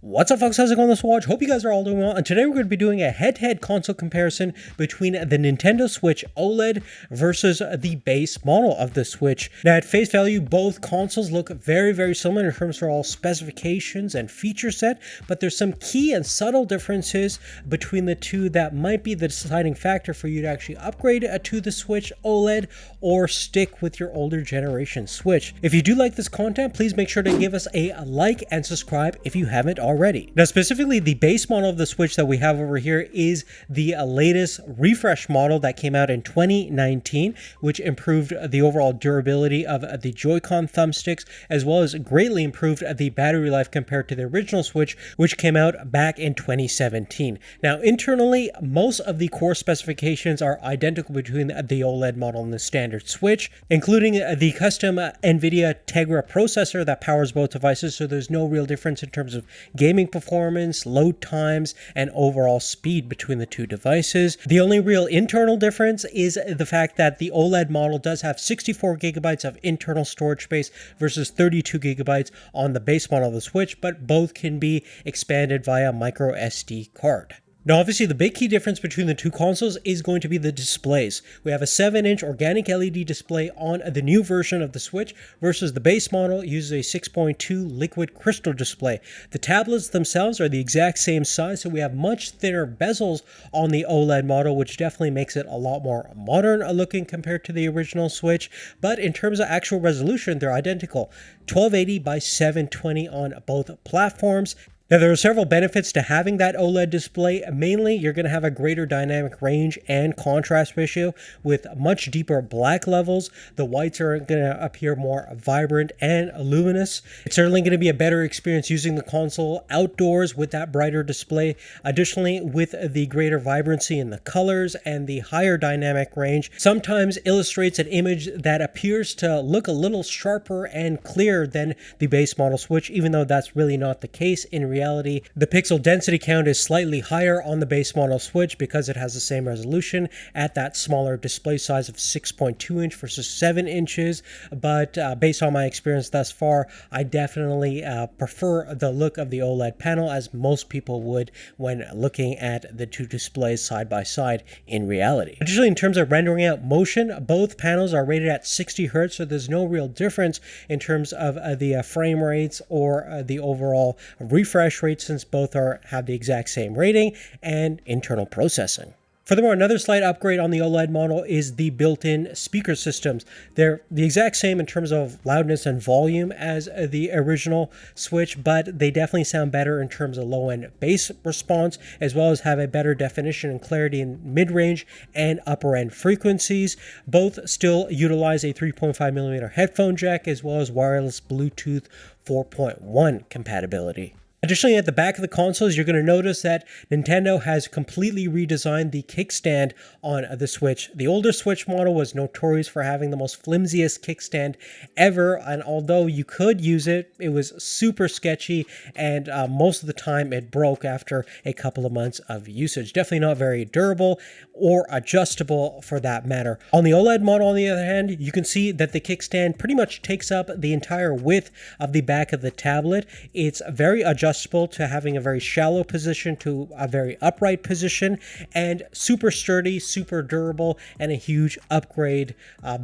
What's up, folks? How's it going this watch? Hope you guys are all doing well. And today we're going to be doing a head-to-head console comparison between the Nintendo Switch OLED versus the base model of the Switch. Now, at face value, both consoles look very similar in terms of all specifications and feature set, but there's some key and subtle differences between the two that might be the deciding factor for you to actually upgrade to the Switch OLED or stick with your older generation Switch. If you do like this content, please make sure to give us a like and subscribe if you haven't already. Now, specifically, the base model of the Switch that we have over here is the latest refresh model that came out in 2019, which improved the overall durability of the JoyCon thumbsticks, as well as greatly improved the battery life compared to the original Switch, which came out back in 2017. Now, internally, most of the core specifications are identical between the OLED model and the standard Switch, including the custom NVIDIA Tegra processor that powers both devices, so there's no real difference in terms of gaming performance, load times, and overall speed between the two devices. The only real internal difference is the fact that the OLED model does have 64 gigabytes of internal storage space versus 32 gigabytes on the base model of the Switch, but both can be expanded via micro SD card. Now, obviously, the big key difference between the two consoles is going to be the displays. We have a 7-inch organic LED display on the new version of the Switch versus the base model uses a 6.2 liquid crystal display. The tablets themselves are the exact same size, so we have much thinner bezels on the OLED model, which definitely makes it a lot more modern looking compared to the original Switch. But in terms of actual resolution, they're identical. 1280 by 720 on both platforms. Now, there are several benefits to having that OLED display. Mainly, you're going to have a greater dynamic range and contrast ratio with much deeper black levels. The whites are going to appear more vibrant and luminous. It's certainly going to be a better experience using the console outdoors with that brighter display. Additionally, with the greater vibrancy in the colors and the higher dynamic range, sometimes illustrates an image that appears to look a little sharper and clearer than the base model Switch, even though that's really not the case in reality. The pixel density count is slightly higher on the base model Switch because it has the same resolution at that smaller display size of 6.2 inch versus 7 inches. But based on my experience thus far, I definitely prefer the look of the OLED panel, as most people would when looking at the two displays side by side in reality. Additionally, in terms of rendering out motion, both panels are rated at 60 Hz, so there's no real difference in terms of the frame rates or the overall refresh rate, since both have the exact same rating and internal processing. Furthermore, another slight upgrade on the OLED model is the built-in speaker systems. They're the exact same in terms of loudness and volume as the original Switch, but they definitely sound better in terms of low-end bass response, as well as have a better definition and clarity in mid-range and upper-end frequencies. Both still utilize a 3.5mm headphone jack, as well as wireless Bluetooth 4.1 compatibility. Additionally, at the back of the consoles, you're going to notice that Nintendo has completely redesigned the kickstand on the Switch. The older Switch model was notorious for having the most flimsiest kickstand ever, and although you could use it, it was super sketchy, and most of the time it broke after a couple of months of usage. Definitely not very durable or adjustable for that matter. On the OLED model, on the other hand, you can see that the kickstand pretty much takes up the entire width of the back of the tablet. It's very adjustable to having a very shallow position to a very upright position, and super sturdy, super durable, and a huge upgrade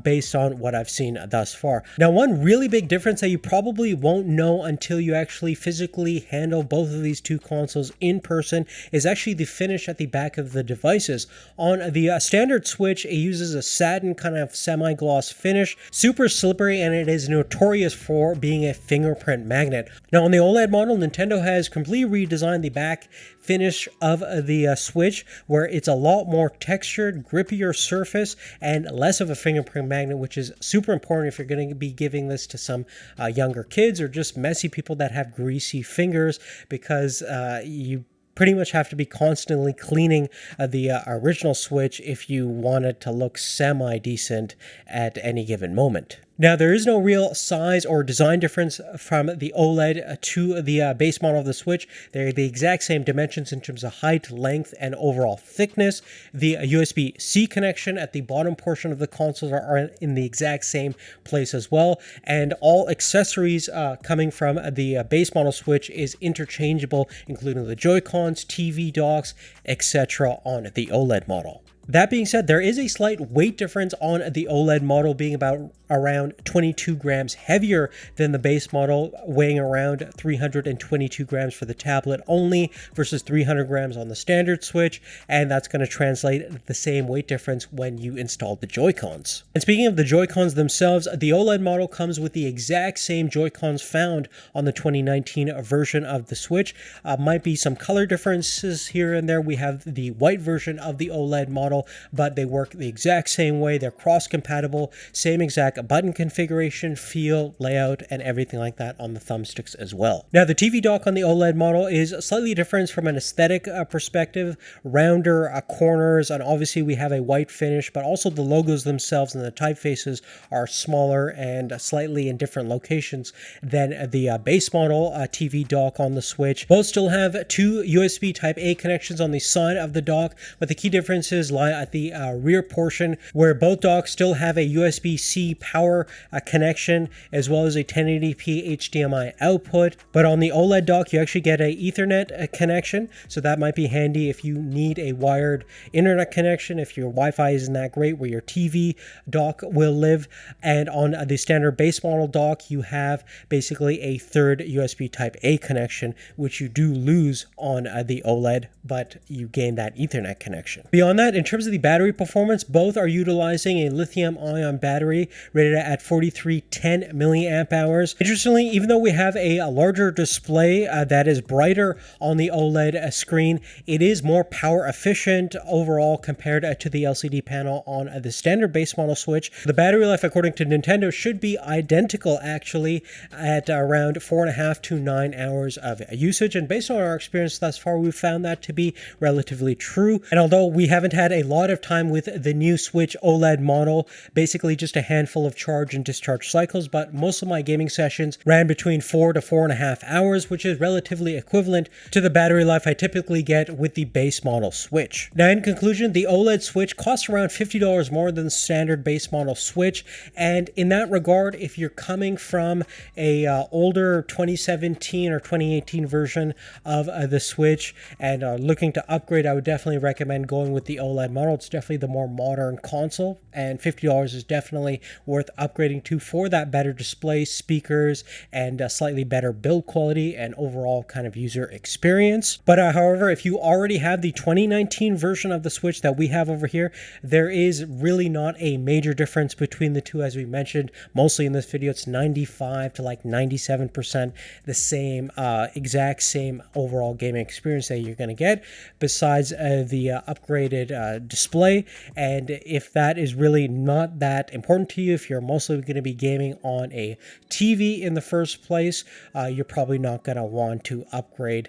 based on what I've seen thus far. Now, one really big difference that you probably won't know until you actually physically handle both of these two consoles in person is actually the finish at the back of the devices. On the standard Switch, it uses a satin kind of semi-gloss finish, super slippery, and it is notorious for being a fingerprint magnet. Now, on the OLED model, Nintendo has completely redesigned the back finish of the Switch, where it's a lot more textured, grippier surface, and less of a fingerprint magnet, which is super important if you're going to be giving this to some younger kids or just messy people that have greasy fingers, because you pretty much have to be constantly cleaning the original Switch if you want it to look semi-decent at any given moment. Now, there is no real size or design difference from the OLED to the base model of the Switch. They're the exact same dimensions in terms of height, length, and overall thickness. The USB-C connection at the bottom portion of the consoles are in the exact same place as well. And all accessories coming from the base model Switch is interchangeable, including the JoyCons, TV docks, etc. on the OLED model. That being said, there is a slight weight difference on the OLED model, being about around 22 grams heavier than the base model, weighing around 322 grams for the tablet only versus 300 grams on the standard Switch, and that's going to translate the same weight difference when you install the Joy-Cons. And speaking of the Joy-Cons themselves, the OLED model comes with the exact same Joy-Cons found on the 2019 version of the Switch. Might be some color differences here and there. We have the white version of the OLED model, but they work the exact same way. They're cross-compatible, same exact button configuration, feel, layout, and everything like that on the thumbsticks as well. Now, the TV dock on the OLED model is slightly different from an aesthetic perspective, rounder corners, and obviously we have a white finish, but also the logos themselves and the typefaces are smaller and slightly in different locations than the base model TV dock on the Switch. Both still have two USB Type-A connections on the side of the dock, but the key differences lie at the rear portion, where both docks still have a USB-C power connection as well as a 1080p HDMI output. But on the OLED dock, you actually get a Ethernet connection, so that might be handy if you need a wired internet connection, if your Wi-Fi isn't that great where your TV dock will live. And on the standard base model dock, you have basically a third USB Type-A connection, which you do lose on the OLED, but you gain that Ethernet connection. Beyond that, in terms of the battery performance, both are utilizing a lithium-ion battery rated at 4310 milliamp hours. Interestingly, even though we have a larger display that is brighter on the OLED screen, it is more power efficient overall compared to the LCD panel on the standard base model Switch. The battery life, according to Nintendo, should be identical actually at around 4.5 to 9 hours of usage. And based on our experience thus far, we've found that to be relatively true. And although we haven't had a lot of time with the new Switch OLED model, basically just a handful of charge and discharge cycles, but most of my gaming sessions ran between 4 to 4.5 hours, which is relatively equivalent to the battery life I typically get with the base model Switch. Now, in conclusion, the OLED Switch costs around $50 more than the standard base model Switch, and in that regard, if you're coming from a older 2017 or 2018 version of the Switch and are looking to upgrade, I would definitely recommend going with the OLED model. It's definitely the more modern console, and $50 is definitely worth upgrading to for that better display, speakers, and slightly better build quality and overall kind of user experience. But however, if you already have the 2019 version of the Switch that we have over here, there is really not a major difference between the two. As we mentioned, mostly in this video, it's 95 to like 97% the same, exact same overall gaming experience that you're going to get, besides the upgraded display. And if that is really not that important to you, if you're mostly going to be gaming on a TV in the first place, you're probably not going to want to upgrade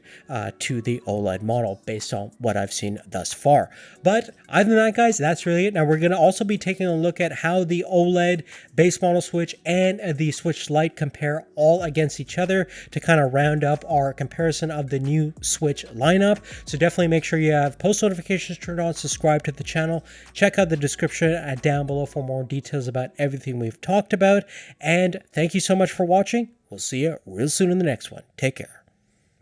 to the OLED model based on what I've seen thus far. But other than that, guys, that's really it. Now we're going to also be taking a look at how the OLED base model Switch and the Switch Lite compare all against each other to kind of round up our comparison of the new Switch lineup. So definitely make sure you have post notifications turned on, subscribe to the channel, check out the description down below for more details about everything we've talked about. And thank you so much for watching. We'll see you real soon in the next one. Take care.